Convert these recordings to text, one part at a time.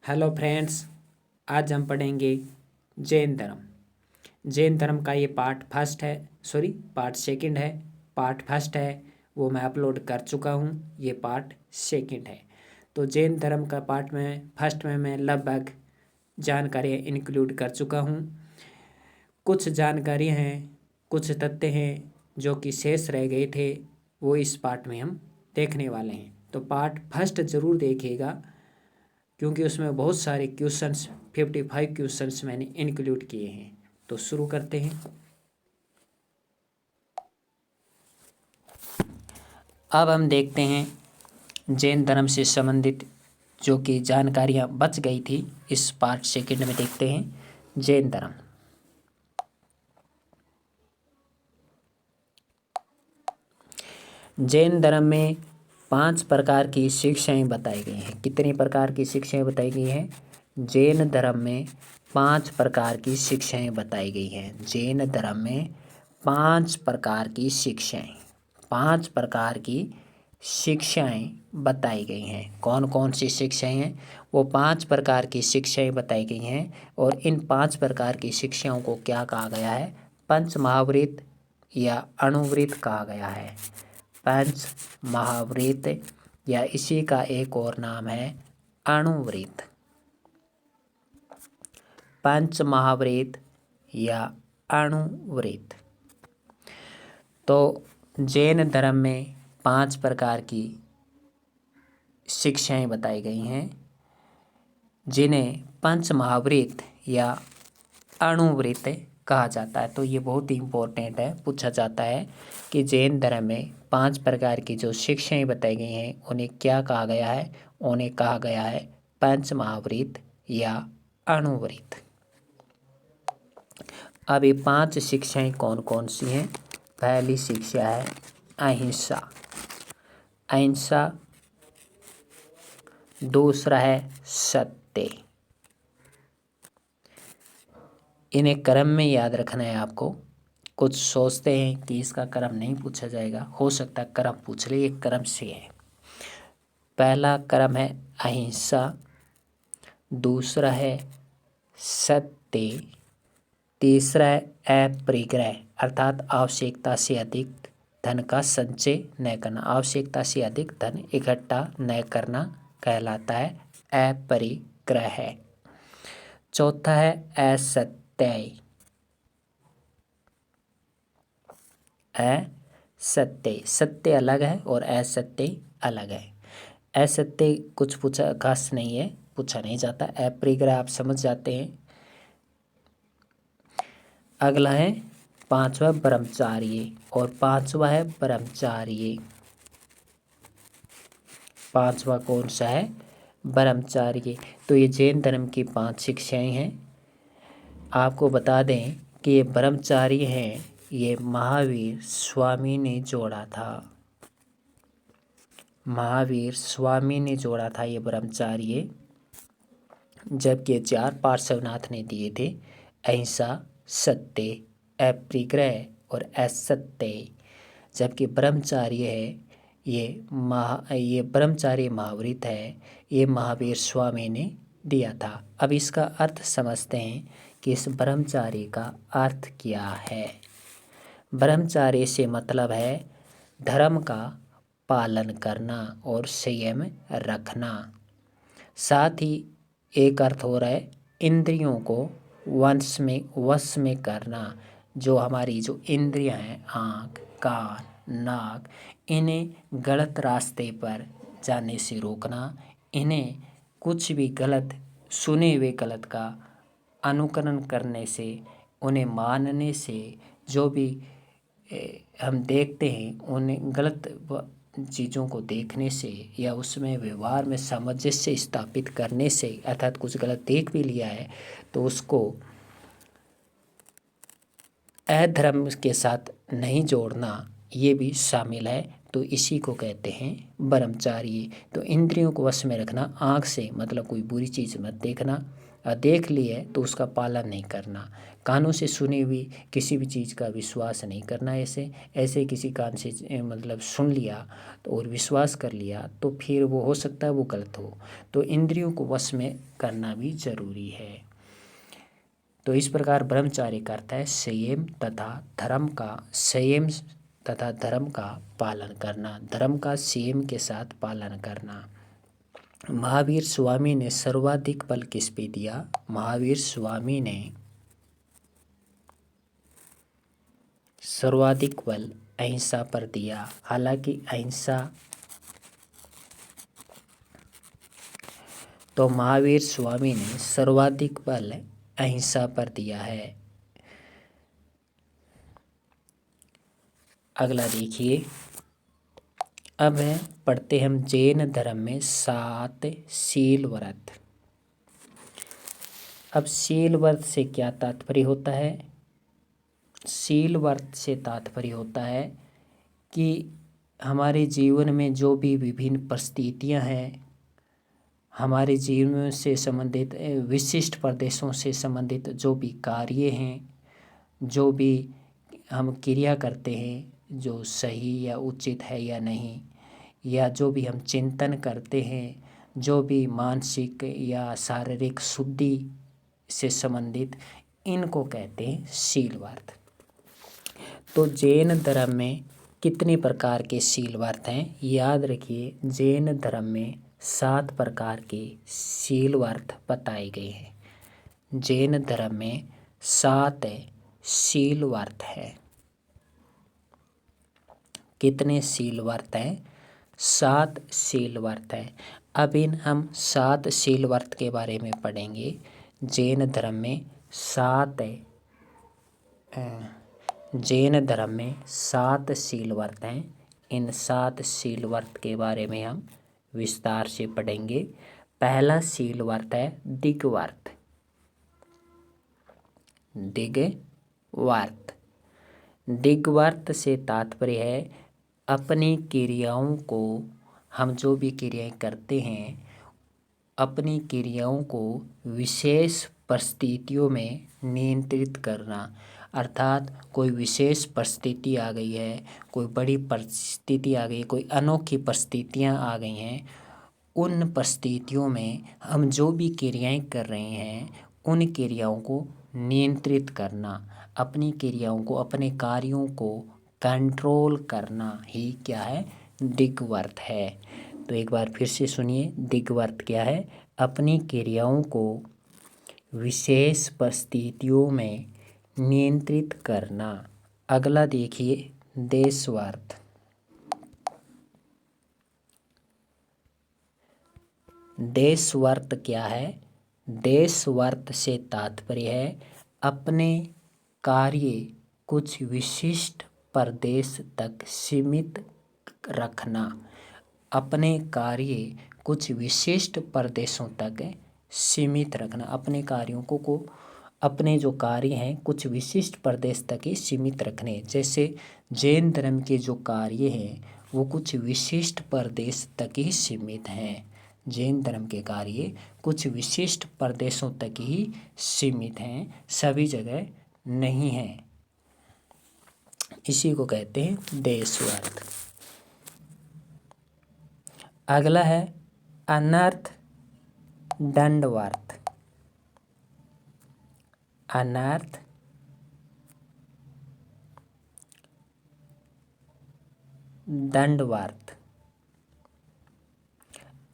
Hello friends, आज हम पढ़ेंगे जैन धर्म। जैन धर्म का ये पार्ट सेकंड है। पार्ट फर्स्ट है वो मैं अपलोड कर चुका हूँ, ये पार्ट सेकंड है। तो जैन धर्म का पार्ट में फर्स्ट में मैं लगभग जानकारी इंक्लूड कर चुका हूँ। कुछ जानकारी हैं, कुछ तथ्य हैं जो कि शेष रह गए थे, वो इस पार्ट में हम देखने वाले हैं। तो पार्ट फर्स्ट ज़रूर देखिएगा, क्योंकि उसमें बहुत सारे क्वेश्चंस 55 क्वेश्चंस मैंने इंक्लूड किए हैं। तो शुरू करते हैं। अब हम देखते हैं जैन धर्म से संबंधित जो कि जानकारियाँ बच गई थी, इस पार्ट सेकंड में देखते हैं जैन धर्म। जैन धर्म में 5 प्रकार की शिक्षाएं बताई गई हैं। कितनी प्रकार की शिक्षाएं बताई गई हैं? जैन धर्म में 5 प्रकार की शिक्षाएं बताई गई हैं। जैन धर्म में 5 प्रकार की शिक्षाएं 5 प्रकार की शिक्षाएं बताई गई हैं। कौन कौन सी शिक्षाएं हैं? वो 5 प्रकार की शिक्षाएं बताई गई हैं। और इन 5 प्रकार की शिक्षाओं को क्या कहा गया है? पंच महावृत्त या अणुवृत्त कहा गया है। पंच महावृत्त या इसी का एक और नाम है अणुवृत्त। पंच महावृत्त या अणुवृत्त। तो जैन धर्म में 5 प्रकार की शिक्षाएं बताई गई हैं, जिन्हें पंच महावृत्त या अणुवृत्त कहा जाता है। तो ये बहुत ही इम्पोर्टेंट है, पूछा जाता है कि जैन धर्म में 5 प्रकार की जो शिक्षाएं बताई गई हैं उन्हें क्या कहा गया है? उन्हें कहा गया है पंच महावृत्त या अणुवृत्त। अब ये 5 शिक्षाएं कौन कौन सी हैं? पहली शिक्षा है अहिंसा। अहिंसा। दूसरा है सत्य। इन्हें क्रम में याद रखना है आपको। कुछ सोचते हैं कि इसका क्रम नहीं पूछा जाएगा, हो सकता है क्रम पूछ ले, ये क्रम से है। पहला क्रम है अहिंसा, दूसरा है सत्य, तीसरा है अपरिग्रह अर्थात आवश्यकता से अधिक धन का संचय न करना। आवश्यकता से अधिक धन इकट्ठा न करना कहलाता है अपरिग्रह। चौथा है असत्य। असत्य, सत्य अलग है और असत्य अलग है। असत्य कुछ पूछा खास नहीं है, पूछा नहीं जाता। अपरिग्रह आप समझ जाते हैं। अगला है पांचवा ब्रह्मचार्य, और पांचवा है ब्रह्मचार्य। पांचवा कौन सा है? ब्रह्मचार्य। तो ये जैन धर्म की 5 शिक्षाएं हैं। आपको बता दें कि ये ब्रह्मचार्य हैं, ये महावीर स्वामी ने जोड़ा था। महावीर स्वामी ने जोड़ा था ये ब्रह्मचार्य, जबकि 4 पार्श्वनाथ ने दिए थे। अहिंसा, सत्य, अपरिग्रह और असत्य। जबकि ब्रह्मचार्य है ये ब्रह्मचार्य महावृत्त है, ये महावीर स्वामी ने दिया था। अब इसका अर्थ समझते हैं कि इस ब्रह्मचार्य का अर्थ क्या है। ब्रह्मचार्य से मतलब है धर्म का पालन करना और संयम रखना। साथ ही एक अर्थ हो रहा है इंद्रियों को वश में करना। जो हमारी जो इंद्रियां हैं, आँख, कान, नाक, इन्हें गलत रास्ते पर जाने से रोकना। इन्हें कुछ भी गलत सुने हुए गलत का अनुकरण करने से, उन्हें मानने से, जो भी हम देखते हैं उन्हें गलत चीज़ों को देखने से या उसमें व्यवहार में सामंजस्य स्थापित करने से, अर्थात कुछ गलत देख भी लिया है तो उसको अधर्म के साथ नहीं जोड़ना, ये भी शामिल है। तो इसी को कहते हैं ब्रह्मचार्य। तो इंद्रियों को वश में रखना, आँख से मतलब कोई बुरी चीज़ मत देखना, देख ली है तो उसका पालन नहीं करना। कानों से सुनी हुई किसी भी चीज़ का विश्वास नहीं करना। ऐसे किसी कान से मतलब सुन लिया तो और विश्वास कर लिया तो फिर वो हो सकता है वो गलत हो। तो इंद्रियों को वश में करना भी जरूरी है। तो इस प्रकार ब्रह्मचार्य का अर्थ है संयम तथा धर्म का पालन करना, धर्म का संयम के साथ पालन करना। महावीर स्वामी ने सर्वाधिक बल किस पे दिया? महावीर स्वामी ने सर्वाधिक बल अहिंसा पर दिया। हालांकि अहिंसा तो महावीर स्वामी ने सर्वाधिक बल अहिंसा पर दिया है। अगला देखिए, अब है पढ़ते हम जैन धर्म में 7 शील व्रत। अब शील व्रत से क्या तात्पर्य होता है? शील व्रत से तात्पर्य होता है कि हमारे जीवन में जो भी विभिन्न परिस्थितियां हैं, हमारे जीवन से संबंधित विशिष्ट प्रदेशों से संबंधित जो भी कार्य हैं, जो भी हम क्रिया करते हैं, जो सही या उचित है या नहीं, या जो भी हम चिंतन करते हैं, जो भी मानसिक या शारीरिक शुद्धि से संबंधित, इनको कहते हैं शील व्रत। तो जैन धर्म में कितने प्रकार के शील व्रत हैं? याद रखिए, जैन धर्म में 7 प्रकार के शील व्रत बताए गए हैं। जैन धर्म में 7 शील व्रत है। कितने शील व्रत हैं? 7 शील व्रत हैं। अब हम 7 शील व्रत के बारे में पढ़ेंगे। जैन धर्म में 7 शील व्रत हैं। इन 7 शील व्रत के बारे में हम विस्तार से पढ़ेंगे। पहला शील व्रत है दिग्व्रत। दिग्व्रत से तात्पर्य है अपनी क्रियाओं को, हम जो भी क्रियाएं करते हैं, अपनी क्रियाओं को विशेष परिस्थितियों में नियंत्रित करना। अर्थात कोई विशेष परिस्थिति आ गई है, कोई बड़ी परिस्थिति आ गई, कोई अनोखी परिस्थितियां आ गई हैं, उन परिस्थितियों में हम जो भी क्रियाएं कर रहे हैं उन क्रियाओं को नियंत्रित करना, अपनी क्रियाओं को, अपने कार्यों को कंट्रोल करना ही क्या है? दिग्व्रत है। तो एक बार फिर से सुनिए, दिग्व्रत क्या है? अपनी क्रियाओं को विशेष परिस्थितियों में नियंत्रित करना। अगला देखिए देशव्रत। देशव्रत क्या है? देशव्रत से तात्पर्य है अपने कार्य कुछ विशिष्ट प्रदेश तक सीमित रखना। अपने कार्य कुछ विशिष्ट प्रदेशों तक सीमित रखना। अपने कार्यों को अपने जो कार्य हैं कुछ विशिष्ट प्रदेश तक ही सीमित रखने। जैसे जैन धर्म के जो कार्य हैं वो कुछ विशिष्ट प्रदेश तक ही सीमित हैं। जैन धर्म के कार्य कुछ विशिष्ट प्रदेशों तक ही सीमित हैं, सभी जगह नहीं हैं। इसी को कहते हैं देशव्रत। अगला है अनर्थ दंडव्रत। अनर्थ दंडव्रत।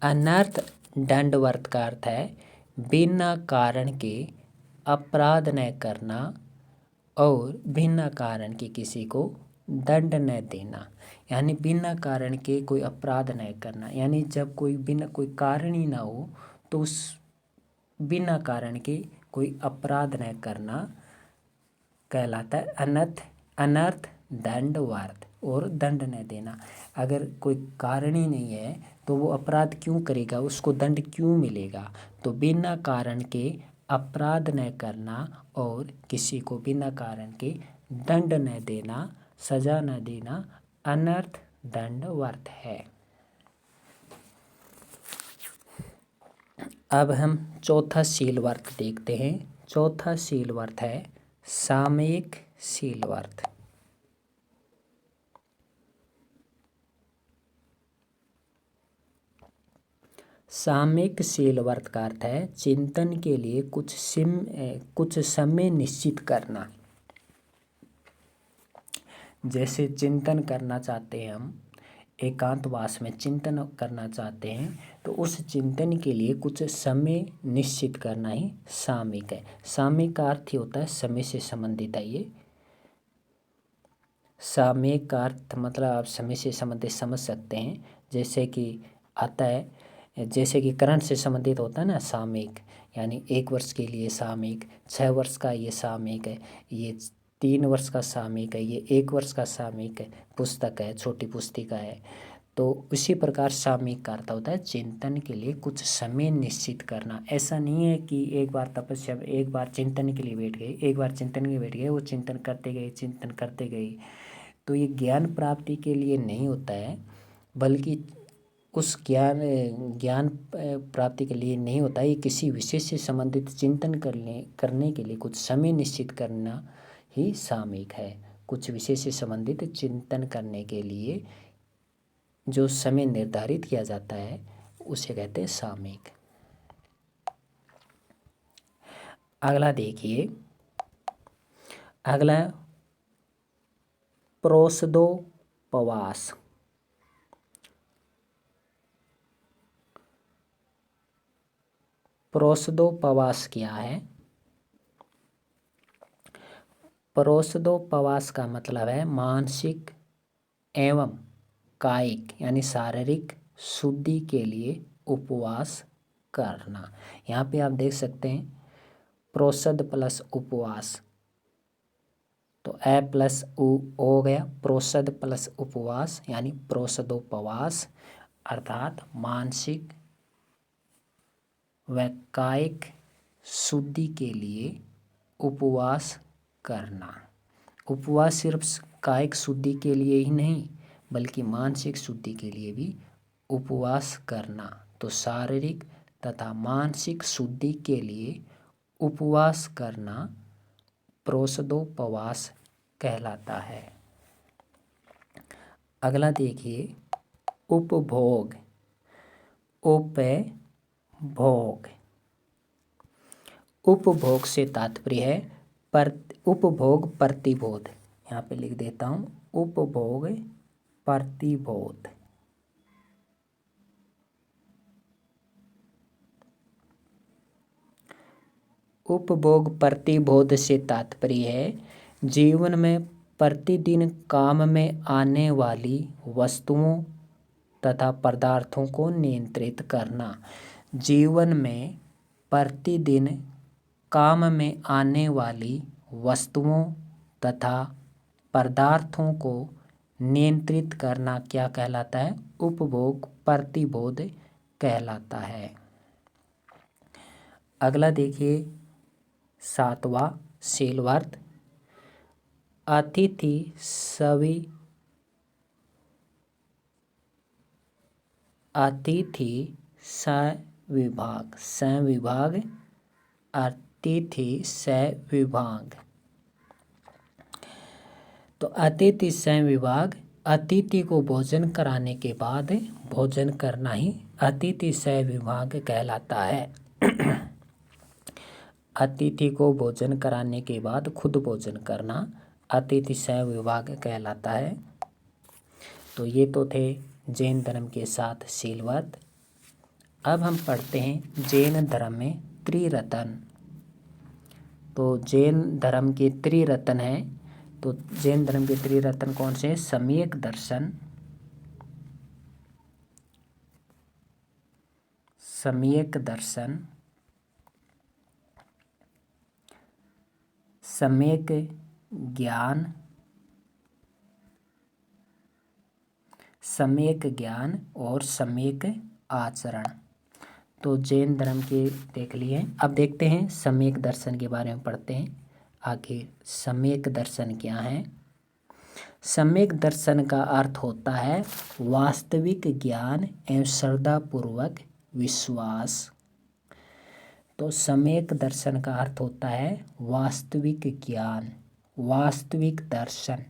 अनर्थ दंडव्रत का अर्थ है बिना कारण के अपराध न करना और बिना कारण के किसी को दंड न देना। यानी बिना कारण के कोई अपराध न करना, यानी जब बिना कोई कारण ही ना हो तो उस बिना कारण के कोई अपराध न करना कहलाता है अनर्थ दंडव्रत। और दंड न देना, अगर कोई कारण ही नहीं है तो वो अपराध क्यों करेगा, उसको दंड क्यों मिलेगा? तो बिना कारण के अपराध न करना और किसी को बिना कारण के दंड न देना, सजा न देना अनर्थ दंडव्रत है। अब हम चौथा शीलवर्त देखते हैं। चौथा शीलवर्त है सामयिक शीलवर्त। सामयिक शीलवर्त का अर्थ है चिंतन के लिए कुछ समय निश्चित करना। जैसे चिंतन करना चाहते हैं, हम एकांतवास में चिंतन करना चाहते हैं, तो उस चिंतन के लिए कुछ समय निश्चित करना ही सामयिक है। सामयिक का अर्थ ही होता है समय से संबंधित है। ये सामयिक का अर्थ मतलब आप समय से संबंधित समझ सकते हैं। जैसे कि आता है, जैसे कि करंट से संबंधित होता है ना सामयिक, यानी 1 वर्ष के लिए सामयिक, 6 वर्ष का ये सामयिक है, ये 3 वर्ष का सामयिक है, ये 1 वर्ष का सामयिक है, पुस्तक है, छोटी पुस्तिका है। तो उसी प्रकार सामयिक का अर्थ होता है चिंतन के लिए कुछ समय निश्चित करना। ऐसा नहीं है कि एक बार तपस्या, एक बार चिंतन के लिए बैठ गए, एक बार चिंतन के लिए बैठ गए, वो चिंतन करते गए, तो ये ज्ञान प्राप्ति के लिए नहीं होता है, बल्कि उस ज्ञान प्राप्ति के लिए नहीं होता है। ये किसी विषय से संबंधित चिंतन करने के लिए कुछ समय निश्चित करना ही सामयिक है। कुछ विषय से संबंधित चिंतन करने के लिए जो समय निर्धारित किया जाता है उसे कहते हैं सामयिक। अगला देखिए, अगला प्रोसदोपवास। प्रोसदोपवास क्या है? प्रोसदोपवास का मतलब है मानसिक एवं कायिक यानी शारीरिक शुद्धि के लिए उपवास करना। यहाँ पे आप देख सकते हैं प्रोसद प्लस उपवास, तो ए प्लस उ हो गया, प्रोसद प्लस उपवास यानी प्रोसदोपवास, अर्थात मानसिक व कायिक शुद्धि के लिए उपवास करना। उपवास सिर्फ कायिक शुद्धि के लिए ही नहीं बल्कि मानसिक शुद्धि के लिए भी उपवास करना। तो शारीरिक तथा मानसिक शुद्धि के लिए उपवास करना प्रोसदोपवास कहलाता है। अगला देखिए उपभोग। उपभोग, उपभोग से तात्पर्य है उपभोग प्रतिबोध। यहाँ पे लिख देता हूँ उपभोग प्रतिबोध। उपभोग प्रतिबोध से तात्पर्य है जीवन में प्रतिदिन काम में आने वाली वस्तुओं तथा पदार्थों को नियंत्रित करना। जीवन में प्रतिदिन काम में आने वाली वस्तुओं तथा पदार्थों को नियंत्रित करना क्या कहलाता है? उपभोग प्रतिबोध कहलाता है। अगला देखिए 7वां शीलवर्त अतिथि सविभाग। संविभाग, अतिथि सविभाग। तो अतिथि संविभाग, अतिथि को भोजन कराने के बाद भोजन करना ही अतिथि सविभाग कहलाता है। अतिथि को भोजन कराने के बाद खुद भोजन करना अतिथि सविभाग कहलाता है। तो ये तो थे जैन धर्म के 7 शीलवर्त। अब हम पढ़ते हैं जैन धर्म में त्रिरत्न। तो जैन धर्म के त्रिरत्न हैं। तो जैन धर्म के त्रिरत्न कौन से हैं? सम्यक दर्शन, सम्यक दर्शन, सम्यक ज्ञान, सम्यक ज्ञान और सम्यक आचरण। तो जैन धर्म के देख लिए। अब देखते हैं सम्यक दर्शन के बारे में पढ़ते हैं। आखिर सम्यक दर्शन क्या है? सम्यक दर्शन का अर्थ होता है वास्तविक ज्ञान एवं श्रद्धापूर्वक विश्वास तो सम्यक दर्शन का अर्थ होता है वास्तविक ज्ञान, वास्तविक दर्शन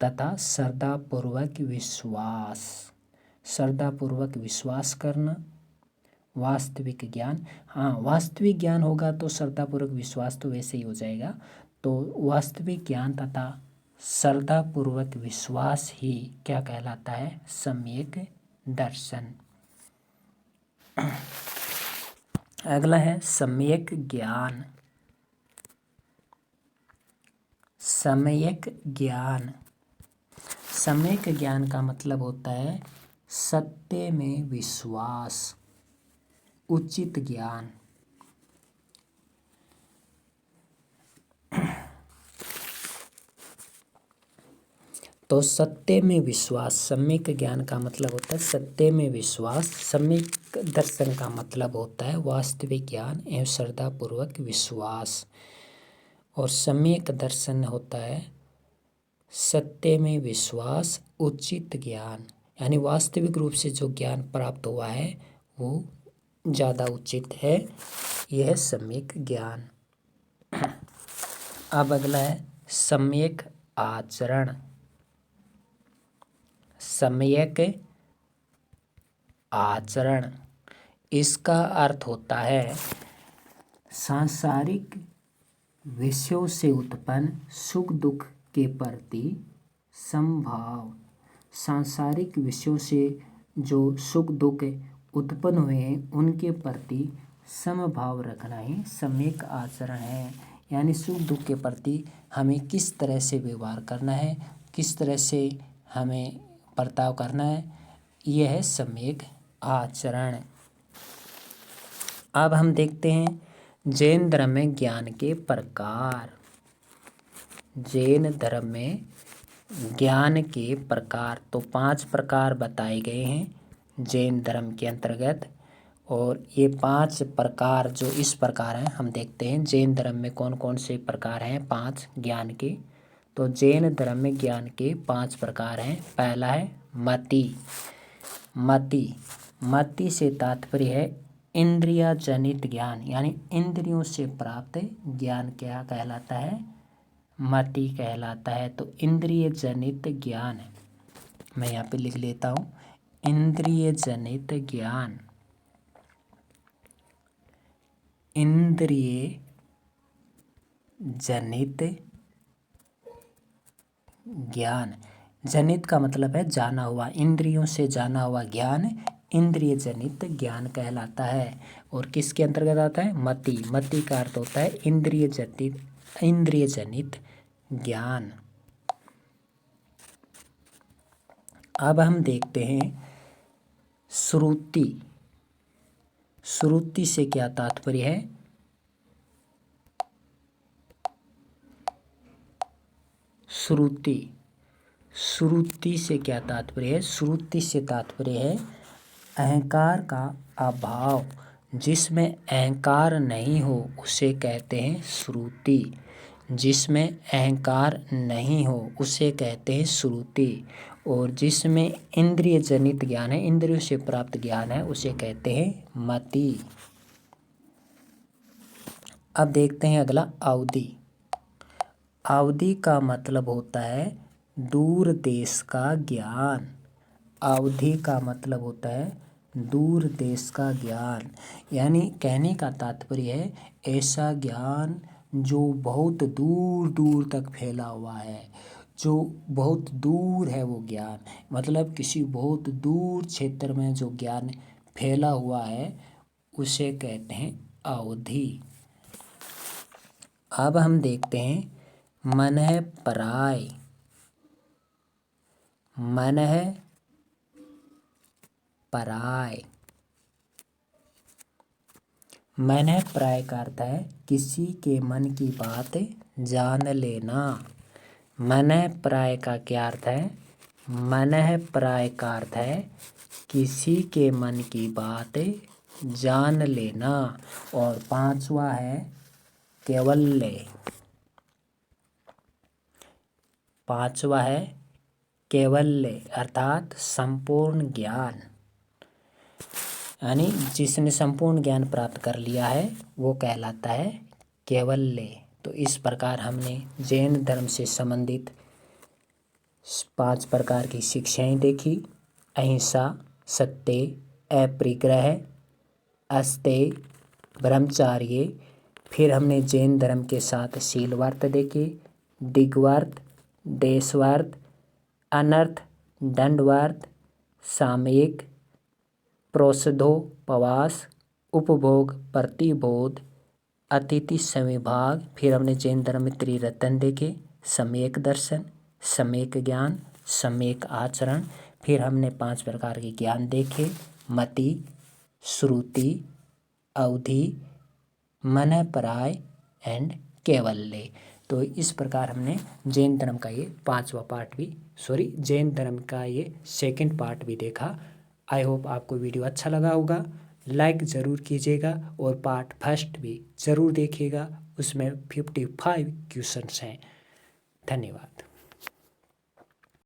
तथा श्रद्धापूर्वक विश्वास। श्रद्धापूर्वक विश्वास करना, वास्तविक ज्ञान। हाँ, वास्तविक ज्ञान होगा तो श्रद्धापूर्वक विश्वास तो वैसे ही हो जाएगा। तो वास्तविक ज्ञान तथा श्रद्धापूर्वक विश्वास ही क्या कहलाता है? सम्यक दर्शन। अगला है सम्यक ज्ञान। सम्यक ज्ञान, सम्यक ज्ञान का मतलब होता है सत्य में विश्वास, उचित ज्ञान। तो सत्य में विश्वास, सम्यक ज्ञान का मतलब होता है सत्य में विश्वास। सम्यक दर्शन का मतलब होता है वास्तविक ज्ञान एवं श्रद्धापूर्वक विश्वास। और सम्यक दर्शन होता है सत्य में विश्वास, उचित ज्ञान, यानी वास्तविक रूप से जो ज्ञान प्राप्त हुआ है वो ज़्यादा उचित है। यह है सम्यक ज्ञान। अब अगला है सम्यक आचरण। सम्यक आचरण, इसका अर्थ होता है सांसारिक विषयों से उत्पन्न सुख दुख के प्रति समभाव। सांसारिक विषयों से जो सुख दुख उत्पन्न हुए हैं उनके प्रति समभाव रखना ही सम्यक आचरण है। यानी सुख दुख के प्रति हमें किस तरह से व्यवहार करना है, किस तरह से हमें बर्ताव करना है, यह है सम्यक आचरण। अब हम देखते हैं जैन धर्म में ज्ञान के प्रकार। जैन धर्म में ज्ञान के प्रकार, तो 5 प्रकार बताए गए हैं जैन धर्म के अंतर्गत। और ये 5 प्रकार जो इस प्रकार हैं, हम देखते हैं जैन धर्म में कौन कौन से प्रकार हैं 5 ज्ञान के। तो जैन धर्म में ज्ञान के 5 प्रकार हैं। पहला है मति। मति, मति से तात्पर्य है इंद्रिय जनित ज्ञान, यानी इंद्रियों से प्राप्त ज्ञान क्या कहलाता है? मति कहलाता है। तो इंद्रिय जनित ज्ञान, मैं यहाँ पे लिख लेता हूँ, इंद्रिय जनित ज्ञान। इंद्रिय जनित ज्ञान, जनित का मतलब है जाना हुआ, इंद्रियों से जाना हुआ ज्ञान इंद्रिय जनित ज्ञान कहलाता है। और किसके अंतर्गत आता है? मति। मति का अर्थ होता है इंद्रिय जनित ज्ञान। अब हम देखते हैं श्रुति। श्रुति से क्या तात्पर्य है? श्रुति, श्रुति से क्या तात्पर्य है? श्रुति से तात्पर्य है अहंकार का अभाव। जिसमें अहंकार नहीं हो उसे कहते हैं श्रुति। जिसमें अहंकार नहीं हो उसे कहते हैं श्रुति। और जिसमें इंद्रिय जनित ज्ञान है, इंद्रियों से प्राप्त ज्ञान है, उसे कहते हैं मति। अब देखते हैं अगला अवधि। अवधि का मतलब होता है दूर देश का ज्ञान। अवधि का मतलब होता है दूर देश का ज्ञान, यानी कहने का तात्पर्य है ऐसा ज्ञान जो बहुत दूर दूर तक फैला हुआ है, जो बहुत दूर है वो ज्ञान। मतलब किसी बहुत दूर क्षेत्र में जो ज्ञान फैला हुआ है उसे कहते हैं अवधि। अब हम देखते हैं मनः पराय। मनः पराय, मनः पराय का अर्थ है किसी के मन की बात जान लेना। मनः पराय का क्या अर्थ है? मनः पराय का अर्थ है किसी के मन की बात जान लेना। और 5वां है कैवल्य। 5वां है कैवल्य अर्थात संपूर्ण ज्ञान। यानी जिसने संपूर्ण ज्ञान प्राप्त कर लिया है वो कहलाता है कैवल्य। तो इस प्रकार हमने जैन धर्म से संबंधित 5 प्रकार की शिक्षाएं देखी। अहिंसा, सत्य, अपरिग्रह, अस्तेय, ब्रह्मचार्य। फिर हमने जैन धर्म के साथ शील व्रत देखे, दिग्व्रत, देशव्रत, अनर्थ, दंडव्रत, सामयिक, प्रोषधोपवास, उपभोग, प्रतिबोध, अतिथि संविभाग। फिर हमने जैन धर्म में त्रिरत्न देखे, सम्यक दर्शन, सम्यक ज्ञान, सम्यक आचरण। फिर हमने 5 प्रकार के ज्ञान देखे, मति, श्रुति, अवधि, मनःपराय एंड कैवल्य। तो इस प्रकार हमने जैन धर्म का ये 5वां पार्ट भी जैन धर्म का ये 2nd पार्ट भी देखा। आई होप आपको वीडियो अच्छा लगा होगा। लाइक ज़रूर कीजिएगा और पार्ट 1 भी ज़रूर देखिएगा, उसमें 55 क्वेश्चंस हैं। धन्यवाद।